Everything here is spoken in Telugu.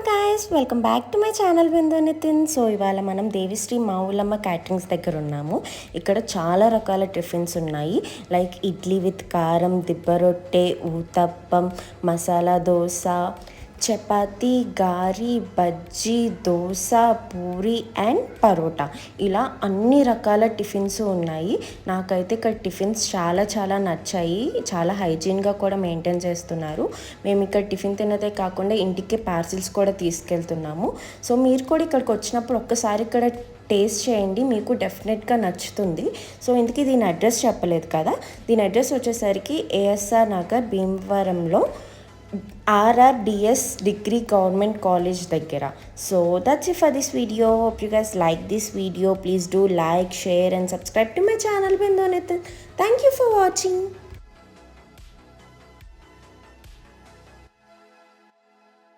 Guys, welcome back to my channel Bindu Nitin. So ఇవాళ మనం దేవిశ్రీ మావులమ్మ క్యాటరింగ్స్ దగ్గర ఉన్నాము. ఇక్కడ చాలా రకాల టిఫిన్స్ ఉన్నాయి. లైక్ ఇడ్లీ విత్ కారం, దిబ్బ రొట్టె, ఊతప్పం, మసాలా దోశ, చపాతీ, గారి, బజ్జీ, దోశ, పూరి అండ్ పరోటా. ఇలా అన్ని రకాల టిఫిన్స్ ఉన్నాయి. నాకైతే ఇక్కడ టిఫిన్స్ చాలా నచ్చాయి. చాలా హైజీన్గా కూడా మెయింటైన్ చేస్తున్నారు. మేము ఇక్కడ టిఫిన్ తినదే కాకుండా ఇంటికి పార్సిల్స్ కూడా తీసుకెళ్తున్నాము. సో మీరు కూడా ఇక్కడికి వచ్చినప్పుడు ఒక్కసారి ఇక్కడ టేస్ట్ చేయండి, మీకు డెఫినెట్గా నచ్చుతుంది. సో ఇందుకే దీని అడ్రస్ చెప్పలేదు కదా. దీని అడ్రస్ వచ్చేసరికి ఏఎస్ఆర్ నగర్, భీమవరంలో, RRDS Degree Government College దగ్గర. So that's it for this video. Hope you guys like this video. Please do like, share and subscribe to my channel Bindu Nitin. Thank you for watching.